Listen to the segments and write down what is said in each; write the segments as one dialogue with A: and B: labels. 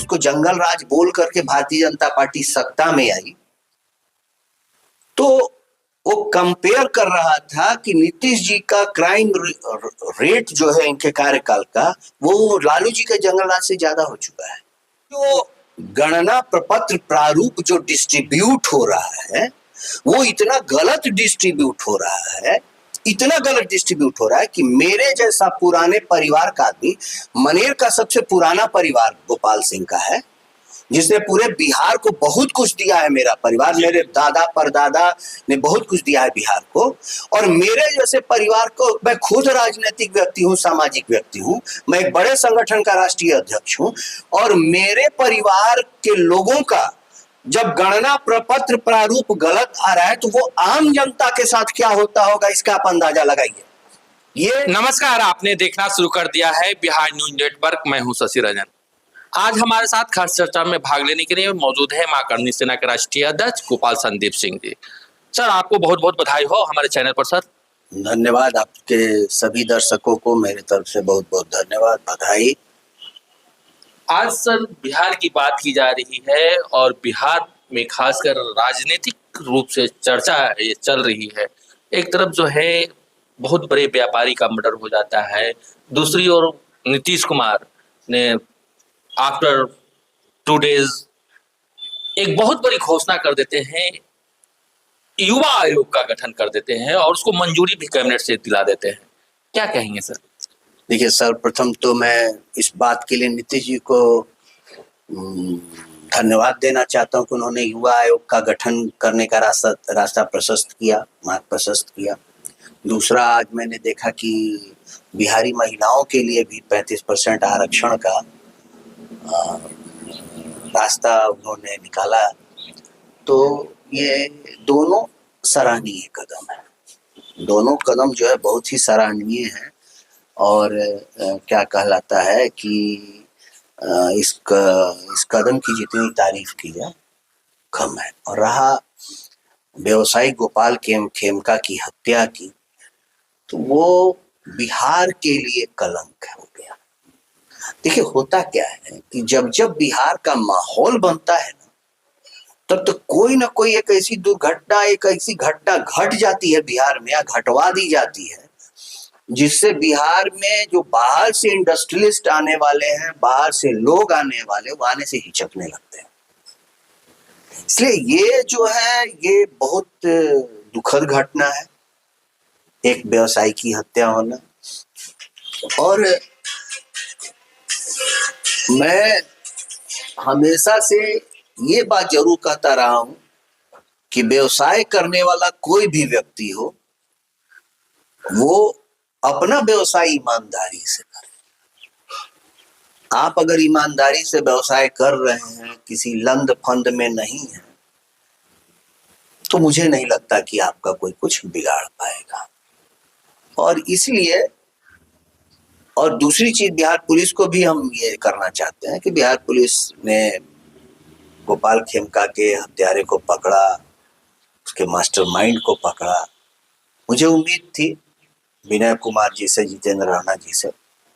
A: को जंगल राज बोल करके भारतीय जनता पार्टी सत्ता में आई, तो वो कंपेयर कर रहा था कि नीतीश जी का क्राइम रेट जो है इनके कार्यकाल का, वो लालू जी के जंगल राज से ज्यादा हो चुका है। जो गणना प्रपत्र प्रारूप जो डिस्ट्रीब्यूट हो रहा है वो इतना गलत डिस्ट्रीब्यूट हो रहा है, इतना गलत डिस्ट्रीब्यूट हो रहा है कि मेरे जैसा पुराने परिवार का आदमी, मनेर का सबसे पुराना परिवार गोपाल सिंह का है, जिसने पूरे बिहार को बहुत कुछ दिया है। मेरा परिवार, मेरे दादा परदादा ने बहुत कुछ दिया है बिहार को, और मेरे जैसे परिवार को, मैं खुद राजनीतिक व्यक्ति हूँ, सामाजिक व्यक्ति हूँ, मैं एक बड़े संगठन का राष्ट्रीय अध्यक्ष हूँ, और मेरे परिवार के लोगों का जब गणना प्रपत्र प्रारूप गलत आ रहा है तो वो आम जनता के साथ क्या होता होगा, इसका आप अंदाजा लगाइए। ये
B: नमस्कार, आपने देखना शुरू कर दिया है बिहार न्यूज नेटवर्क। मैं हूं शशि रंजन। आज हमारे साथ खास चर्चा में भाग लेने के लिए मौजूद है मां करणी सेना के राष्ट्रीय अध्यक्ष गोपाल संदीप सिंह जी। सर, आपको बहुत बहुत बधाई हो हमारे चैनल पर। सर
A: धन्यवाद, आपके सभी दर्शकों को मेरी तरफ से बहुत बहुत धन्यवाद, बधाई।
B: आज सर बिहार की बात की जा रही है और बिहार में खासकर राजनीतिक रूप से चर्चा ये चल रही है। एक तरफ जो है बहुत बड़े व्यापारी का मर्डर हो जाता है, दूसरी ओर नीतीश कुमार ने आफ्टर 2 डेज एक बहुत बड़ी घोषणा कर देते हैं, युवा आयोग का गठन कर देते हैं और उसको मंजूरी भी कैबिनेट से दिला देते हैं। क्या कहेंगे सर?
A: देखिए, सर्वप्रथम तो मैं इस बात के लिए नीतीश जी को धन्यवाद देना चाहता हूं कि उन्होंने युवा आयोग का गठन करने का रास्ता प्रशस्त किया, मार्ग प्रशस्त किया। दूसरा, आज मैंने देखा कि बिहारी महिलाओं के लिए भी 35% आरक्षण का रास्ता उन्होंने निकाला, तो ये दोनों सराहनीय कदम है। दोनों कदम जो है बहुत ही सराहनीय है, और क्या कहलाता है कि इस कदम की जितनी तारीफ की जाए कम है। और रहा व्यवसायी गोपाल खेमका की हत्या की, तो वो बिहार के लिए कलंक हो गया। देखिए, होता क्या है कि जब जब बिहार का माहौल बनता है ना, तब तो कोई ना कोई एक ऐसी दुर्घटना, एक ऐसी घटना घट जाती है बिहार में, या घटवा दी जाती है, जिससे बिहार में जो बाहर से इंडस्ट्रियलिस्ट आने वाले हैं, बाहर से लोग आने वाले, वो आने से हिचकने लगते हैं। इसलिए ये जो है ये बहुत दुखद घटना है, एक व्यवसायी की हत्या होना। और मैं हमेशा से ये बात जरूर कहता रहा हूं कि व्यवसाय करने वाला कोई भी व्यक्ति हो, वो अपना व्यवसाय ईमानदारी से करें। आप अगर ईमानदारी से व्यवसाय कर रहे हैं, किसी लंद फंद में नहीं है, तो मुझे नहीं लगता कि आपका कोई कुछ बिगाड़ पाएगा। और इसलिए, और दूसरी चीज, बिहार पुलिस को भी हम ये करना चाहते हैं कि बिहार पुलिस ने गोपाल खेमका के हत्यारे को पकड़ा, उसके मास्टरमाइंड को पकड़ा। मुझे उम्मीद थी विनय कुमार जी से, जितेंद्र राणा जी से,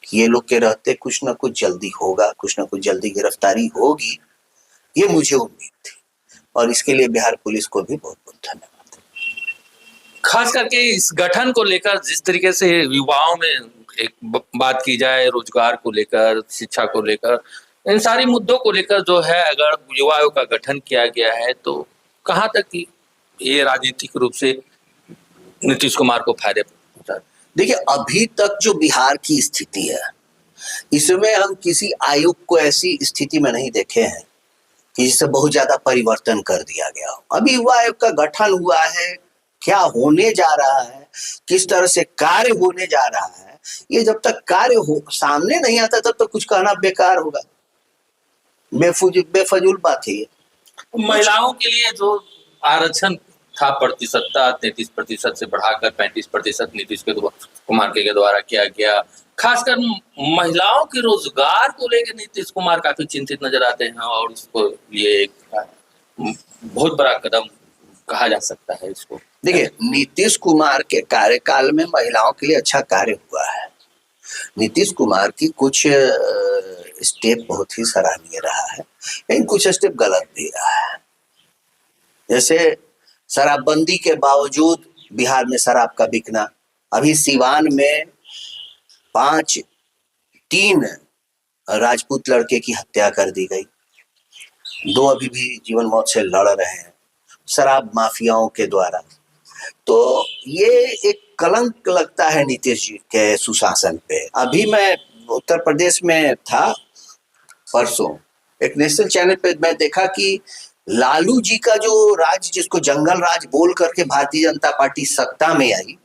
A: ये लोग के रहते कुछ ना कुछ जल्दी होगा, कुछ ना कुछ जल्दी गिरफ्तारी होगी, ये मुझे उम्मीद थी। और इसके लिए बिहार पुलिस को भी बहुत बहुत धन्यवाद।
B: खास करके इस गठन को लेकर जिस तरीके से युवाओं में एक बात की जाए, रोजगार को लेकर, शिक्षा को लेकर, इन सारी मुद्दों को लेकर जो है, अगर युवा आयोग का गठन किया गया है तो कहां तक कि ये राजनीतिक रूप से नीतीश कुमार को फायदे पहुंचा?
A: देखिए, अभी तक जो बिहार की स्थिति है, इसमें हम किसी आयोग को ऐसी स्थिति में नहीं देखे हैं कि जिससे बहुत ज्यादा परिवर्तन कर दिया गया हो। अभी युवा आयोग का गठन हुआ है, क्या होने जा रहा है, किस तरह से कार्य होने जा रहा है, ये जब तक कार्य हो सामने नहीं आता तब तक कुछ कहना बेकार होगा, बेफजूल बात है ये।
B: महिलाओं के लिए जो आरक्षण था प्रतिशतता 33% से बढ़ाकर 35% नीतीश कुमार के द्वारा किया गया, खासकर महिलाओं के रोजगार को लेकर नीतीश कुमार काफी चिंतित नजर आते हैं, और उसको ये एक बहुत बड़ा कदम कहा जा सकता है इसको।
A: देखिए, नीतीश कुमार के कार्यकाल में महिलाओं के लिए अच्छा कार्य हुआ है। नीतीश कुमार की कुछ स्टेप बहुत ही सराहनीय रहा है, लेकिन कुछ स्टेप गलत भी रहा है। जैसे शराबबंदी के बावजूद बिहार में शराब का बिकना, अभी सीवान में 3 राजपूत लड़के की हत्या कर दी गई, 2 अभी भी जीवन मौत से लड़ रहे हैं शराब माफियाओं के द्वारा। तो ये एक कलंक लगता है नीतीश जी के सुशासन पे। अभी मैं उत्तर प्रदेश में था परसों, एक नेशनल चैनल पे मैं देखा कि लालू जी का जो राज, जिसको जंगल राज बोल करके भारतीय जनता पार्टी सत्ता में आई,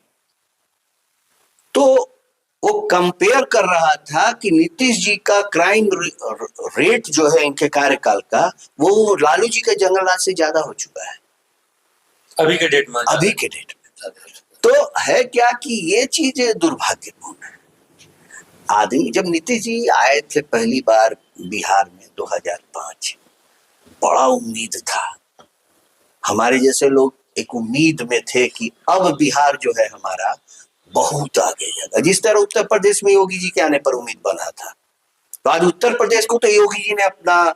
A: तो वो कंपेयर कर रहा था कि नीतीश जी का क्राइम रेट जो है इनके कार्यकाल का, वो लालू जी के जंगल राज से ज्यादा हो चुका है
B: अभी के डेट में।
A: तो है क्या कि ये चीज दुर्भाग्यपूर्ण है। आदमी, जब नीतीश जी आए थे पहली बार बिहार में 2005, बड़ा उम्मीद था, हमारे जैसे लोग एक उम्मीद में थे कि अब बिहार जो है हमारा बहुत आगे जाएगा, जिस तरह उत्तर प्रदेश में योगी जी के आने पर उम्मीद बना था। तो आज उत्तर प्रदेश को तो योगी जी ने अपना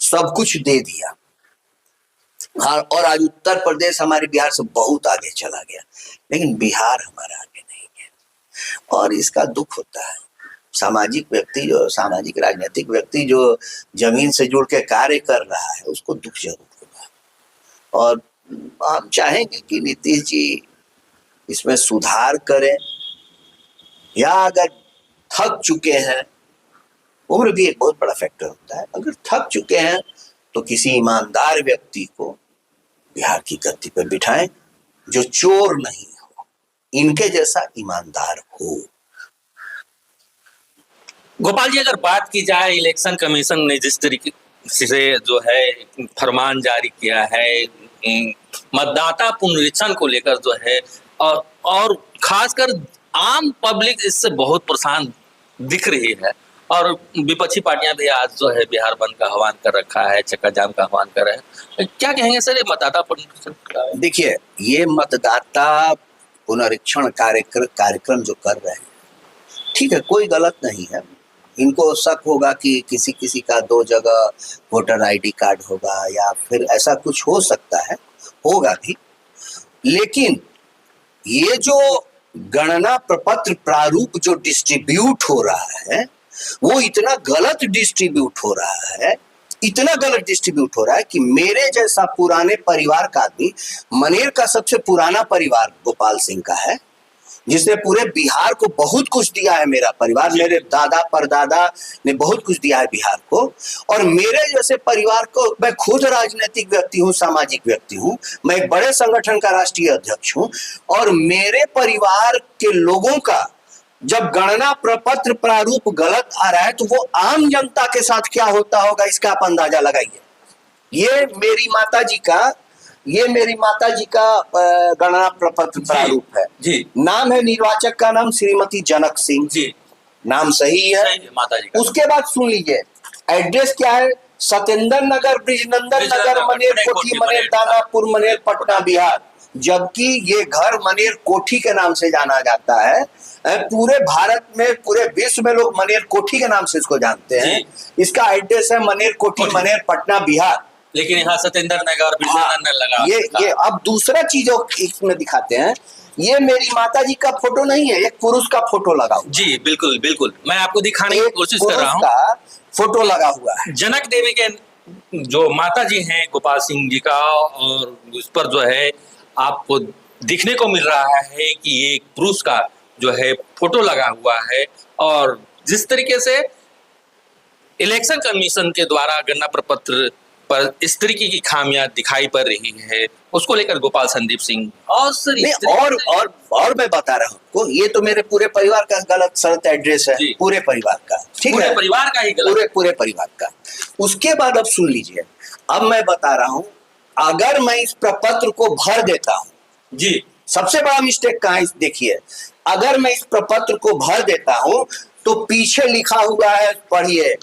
A: सब कुछ दे दिया, और आज उत्तर प्रदेश हमारे बिहार से बहुत आगे चला गया, लेकिन बिहार हमारा आगे नहीं गया। और इसका दुख होता है। सामाजिक व्यक्ति, जो सामाजिक राजनीतिक व्यक्ति जो जमीन से जुड़ के कार्य कर रहा है, उसको दुख जरूर होगा। और हम चाहेंगे कि नीतीश जी इसमें सुधार करें, या अगर थक चुके हैं, उम्र भी एक बहुत बड़ा फैक्टर होता है, अगर थक चुके हैं तो किसी ईमानदार व्यक्ति को बिहार की गद्दी पर बिठाएं, जो चोर नहीं हो, इनके जैसा ईमानदार हो।
B: गोपाल जी, अगर बात की जाए इलेक्शन कमीशन ने जिस तरीके से जो है फरमान जारी किया है मतदाता पुनरीक्षण को लेकर जो है, और खासकर आम पब्लिक इससे बहुत परेशान दिख रही है, और विपक्षी पार्टियां भी आज जो है बिहार बंद का आह्वान कर रखा है, चक्का जाम का आह्वान कर रहे हैं। क्या कहेंगे सर ये मतदाता पुनरीक्षण?
A: देखिए, ये मतदाता पुनरीक्षण कार्यक्रम जो कर रहे हैं, ठीक है, कोई गलत नहीं है। इनको शक होगा कि किसी किसी का 2 जगह वोटर आईडी कार्ड होगा, या फिर ऐसा कुछ हो सकता है, होगा भी। लेकिन ये जो गणना प्रपत्र प्रारूप जो डिस्ट्रीब्यूट हो रहा है, वो इतना गलत डिस्ट्रीब्यूट हो रहा है, इतना गलत डिस्ट्रीब्यूट हो रहा है कि मेरे जैसा पुराने परिवार का आदमी, मनेर का सबसे पुराना परिवार गोपाल सिंह का है, जिसने पूरे बिहार को बहुत कुछ दिया है। मेरा परिवार, मेरे दादा परदादा ने बहुत कुछ दिया है बिहार को, और मेरे जैसे परिवार को, मैं खुद राजनीतिक व्यक्ति हूँ, सामाजिक व्यक्ति हूँ, मैं एक बड़े संगठन का राष्ट्रीय अध्यक्ष हूँ, और मेरे परिवार के लोगों का जब गणना प्रपत्र प्रारूप गलत आ रहा है, तो वो आम जनता के साथ क्या होता होगा, इसका आप अंदाजा लगाइए। ये मेरी माता जी का गणना प्रपत्र प्रारूप है
B: जी।
A: नाम है, निर्वाचक का नाम श्रीमती जनक सिंह जी, नाम सही है
B: माता जी का।
A: उसके बाद सुन लीजिए, एड्रेस क्या है, सत्येंद्र नगर, ब्रिजनंदन नगर, मनेर कोठी, मनेर दानापुर, मनेर पटना, बिहार। जबकि ये घर मनेर कोठी के नाम से जाना जाता है। पूरे भारत में, पूरे विश्व में लोग मनेर कोठी के नाम से इसको जानते हैं। इसका एड्रेस है मनेर कोठी, मनेर पटना, बिहार,
B: लेकिन यहाँ सत्येंद्र नगर, ब्रिजनंदन लगा।
A: ये अब दूसरा चीज इसमें दिखाते हैं, ये मेरी माता जी का फोटो नहीं है, एक पुरुष का फोटो लगा हुआ।
B: जी बिल्कुल बिल्कुल, मैं आपको दिखाने की कोशिश कर रहा हूँ।
A: फोटो लगा हुआ है
B: जनक देवी के जो माता जी हैं गोपाल सिंह जी का, और उस पर जो है आपको दिखने को मिल रहा है कि ये एक पुरुष का जो है फोटो लगा हुआ है। और जिस तरीके से इलेक्शन कमीशन के द्वारा गणना प्रपत्र पर इस तरीके की खामियां दिखाई पड़ रही है, उसको लेकर गोपाल संदीप सिंह और
A: मैं बता रहा हूँ, ये तो मेरे पूरे परिवार का गलत सड़क एड्रेस है, पूरे परिवार का, ठीक है,
B: पूरे परिवार का ही गलत,
A: पूरे परिवार का। उसके बाद अब सुन लीजिए, अब मैं बता रहा हूँ, अगर मैं इस प्रपत्र को भर देता हूँ
B: जी,
A: सबसे बड़ा मिस्टेक कहाँ है देखिए, अगर मैं इस प्रपत्र को भर देता हूँ तो पीछे लिखा हुआ है, पढ़िए,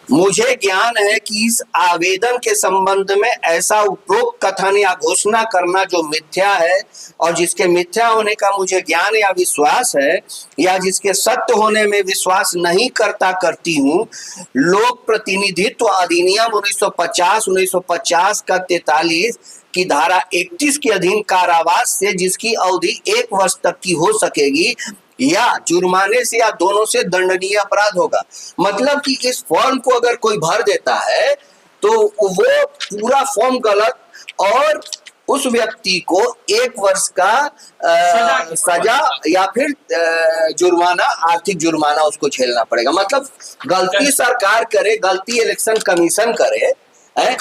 A: मुझे ज्ञान है कि इस आवेदन के संबंध में ऐसा उपरोक्त कथन या घोषणा करना जो मिथ्या है और जिसके मिथ्या होने का मुझे ज्ञान या विश्वास है या जिसके सत्य होने में विश्वास नहीं करती हूँ, लोक प्रतिनिधित्व अधिनियम 1950 का 43 की धारा 31 के अधीन कारावास से जिसकी अवधि 1 वर्ष तक की हो सकेगी या जुर्माने से या दोनों से दंडनीय अपराध होगा। मतलब कि इस फॉर्म को अगर कोई भर देता है तो वो पूरा फॉर्म गलत और उस व्यक्ति को 1 वर्ष का सजा या फिर जुर्माना, आर्थिक जुर्माना उसको झेलना पड़ेगा। मतलब गलती सरकार करे, गलती इलेक्शन कमीशन करे और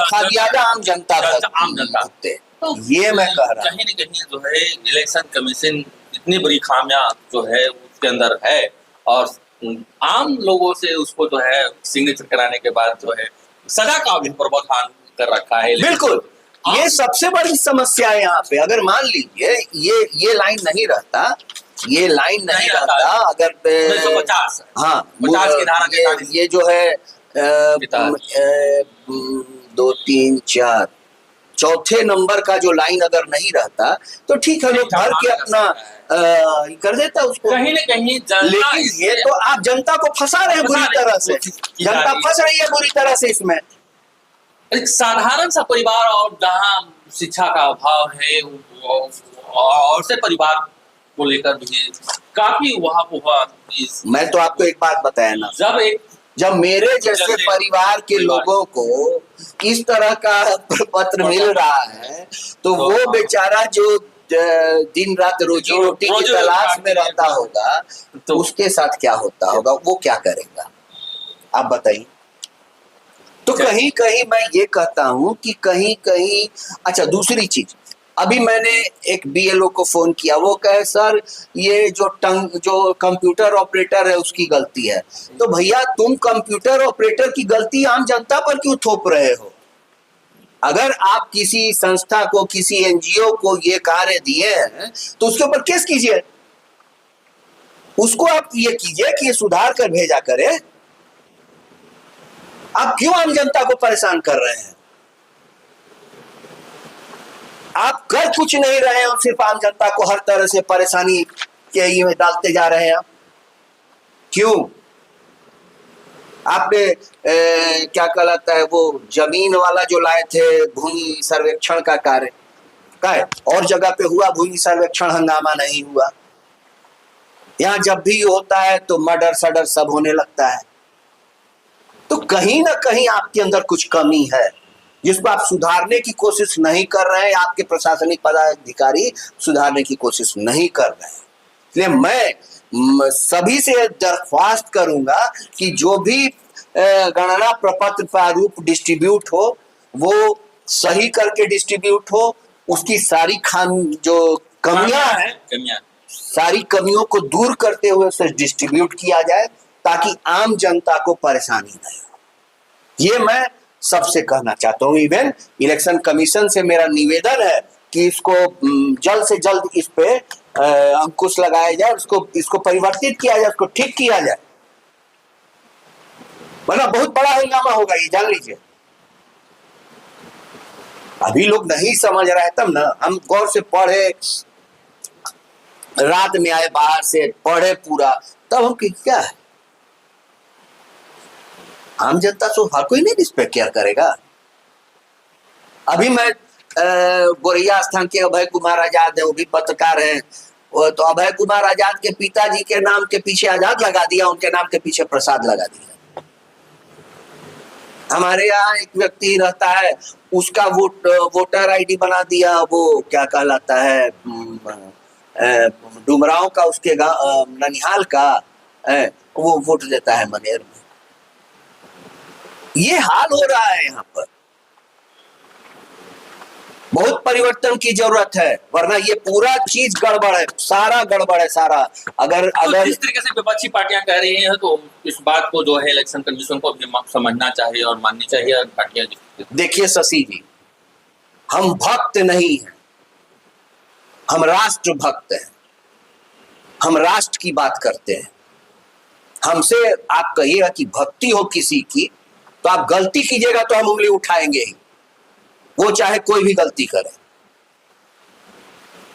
A: खामियाजा आम जनता भुगते।
B: तो
A: ये मैं कह रहा हूँ।
B: कहीं न कहीं जो है इलेक्शन कमीशन इतनी बड़ी खामियां जो है उसके अंदर है और आम लोगों से उसको जो है सिग्नेचर कराने के बाद जो है सजा का भी प्रावधान कर रखा है।
A: बिल्कुल, ये सबसे बड़ी समस्या है यहाँ पे। अगर मान लीजिए ये लाइन नहीं रहता, ये लाइन नहीं रहता अगर
B: 1950
A: हाँ
B: 50 की धारा
A: ये जो है 2 3 4 चौथे नंबर का जो लाइन अगर नहीं रहता तो ठीक है, लोग भर के अपना कर देता उसको।
B: कहीं न कहीं
A: लेकिन ये तो आप जनता को फंसा रहे हैं बुरी तरह से, जनता फंस रही है बुरी तरह से इसमें।
B: एक साधारण सा परिवार और जहाँ शिक्षा का अभाव है और से परिवार को लेकर भी काफी वहाँ हुआ।
A: मैं तो आपको एक बात बताया ना, जब मेरे जैसे परिवार के लोगों को इस तरह का पत्र मिल रहा है तो वो बेचारा जो दिन रात रोजी रोटी की तलाश में रहता होगा तो उसके साथ क्या होता होगा, वो क्या करेगा आप बताइए। तो कहीं कहीं मैं ये कहता हूं कि कहीं कहीं अच्छा, दूसरी चीज, अभी मैंने एक बीएलओ को फोन किया, वो कहे सर ये जो कंप्यूटर ऑपरेटर है उसकी गलती है। तो भैया तुम कंप्यूटर ऑपरेटर की गलती आम जनता पर क्यों थोप रहे हो? अगर आप किसी संस्था को, किसी एनजीओ को ये कार्य दिए हैं तो उसके ऊपर केस कीजिए, उसको आप ये कीजिए कि ये सुधार कर भेजा करे। आप क्यों आम जनता को परेशान कर रहे हैं? आप कर कुछ नहीं रहे हैं और सिर्फ आम जनता को हर तरह से परेशानी के ये में डालते जा रहे हैं। क्यों? आपने क्या कहलाता है वो जमीन वाला जो लाए थे भूमि सर्वेक्षण का कार्य का है, और जगह पे हुआ भूमि सर्वेक्षण, हंगामा नहीं हुआ। यहाँ जब भी होता है तो मर्डर सडर सब होने लगता है। तो कहीं ना कहीं आपके अंदर कुछ कमी है जिसको आप सुधारने की कोशिश नहीं कर रहे हैं, आपके प्रशासनिक पदाधिकारी सुधारने की कोशिश नहीं कर रहे हैं। इसलिए मैं सभी से दरख्वास्त करूंगा कि जो भी गणना प्रपत्र प्रारूप डिस्ट्रीब्यूट हो वो सही करके डिस्ट्रीब्यूट हो, उसकी सारी जो कमियां हैं सारी कमियों को दूर करते हुए उसे डिस्ट्रीब्यूट किया जाए ताकि आम जनता को परेशानी न हो। ये मैं सबसे कहना चाहता हूँ। इवन इलेक्शन कमीशन से मेरा निवेदन है कि इसको जल्द से जल्द इस पे अंकुश लगाया जाए, इसको परिवर्तित किया जाए, इसको ठीक किया जाए, वरना बहुत बड़ा हंगामा होगा, ये जान लीजिए। अभी लोग नहीं समझ रहे, तब ना हम गौर से पढ़े, रात में आए बाहर से पढ़े पूरा, तब हम क्या है आम जनता से हर कोई नहीं रिस्पेक्ट केयर करेगा। अभी मैं गोरैया स्थान के अभय कुमार आजाद है, वो भी पत्रकार हैं, तो अभय कुमार आजाद के पिताजी के नाम के पीछे आजाद लगा दिया, उनके नाम के पीछे प्रसाद लगा दिया। हमारे यहाँ एक व्यक्ति रहता है, उसका वोटर आईडी बना दिया, वो क्या कहलाता है डुमरांव का, उसके ननिहाल का वो वोट देता है मनेर में। ये हाल हो रहा है यहाँ पर। बहुत परिवर्तन की जरूरत है, वरना ये पूरा चीज गड़बड़ है, सारा गड़बड़ है सारा। अगर
B: जिस तरीके से विपक्षी पार्टियां कह रही हैं तो इस बात को जो है इलेक्शन कमीशन को भी समझना चाहिए और माननी चाहिए पार्टियां।
A: देखिए शशि जी, हम भक्त नहीं हैं, हम राष्ट्र भक्त हैं। हम राष्ट्र की बात करते हैं, हमसे आप कहिएगा कि भक्ति हो किसी की, तो आप गलती कीजिएगा तो हम उंगली उठाएंगे ही, वो चाहे कोई भी गलती करे।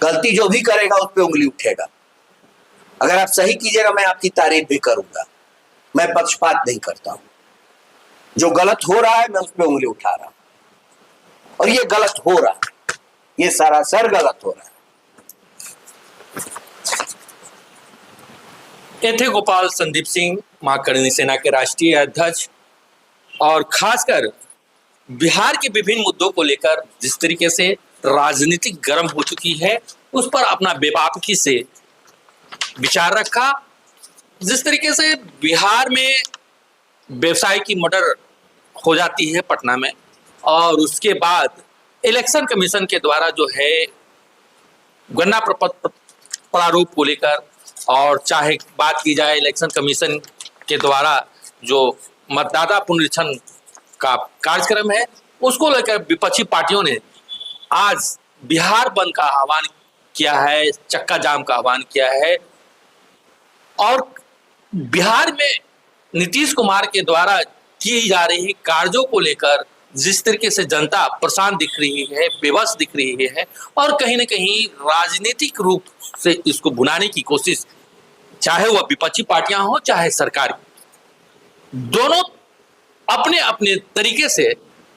A: गलती जो भी करेगा उस पर उंगली उठेगा। अगर आप सही कीजिएगा मैं आपकी तारीफ भी करूंगा। मैं पक्षपात नहीं करता हूं। जो गलत हो रहा है मैं उस पर उंगली उठा रहा हूं, और ये गलत हो रहा है, ये सरासर गलत हो रहा है।
B: ये थे गोपाल संदीप सिंह, मां करणी सेना के राष्ट्रीय अध्यक्ष, और खासकर बिहार के विभिन्न मुद्दों को लेकर जिस तरीके से राजनीति गर्म हो चुकी है उस पर अपना बेबाकी से विचार रखा। जिस तरीके से बिहार में व्यवसाय की मर्डर हो जाती है पटना में, और उसके बाद इलेक्शन कमीशन के द्वारा जो है गन्ना प्रपत्र प्रारूप को लेकर, और चाहे बात की जाए इलेक्शन कमीशन के द्वारा जो मतदाता पुनरीक्षण का कार्यक्रम है उसको लेकर विपक्षी पार्टियों ने आज बिहार बंद का आह्वान किया है, चक्का जाम का आह्वान किया है। और बिहार में नीतीश कुमार के द्वारा की जा रही कार्यों को लेकर जिस तरीके से जनता परेशान दिख रही है, बेबस दिख रही है, और कहीं ना कहीं राजनीतिक रूप से इसको भुनाने की कोशिश, चाहे वह विपक्षी पार्टियां हो चाहे सरकार, दोनों अपने अपने तरीके से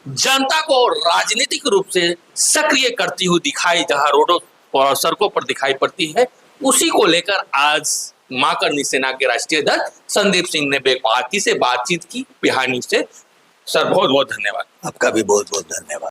B: जनता को राजनीतिक रूप से सक्रिय करती हुई दिखाई, जहां रोडों और सड़कों पर दिखाई पड़ती है, उसी को लेकर आज मां करणी सेना के राष्ट्रीय अध्यक्ष संदीप सिंह ने बेबाकी से बातचीत की बिहार न्यूज से। सर बहुत बहुत धन्यवाद।
A: आपका भी बहुत बहुत धन्यवाद।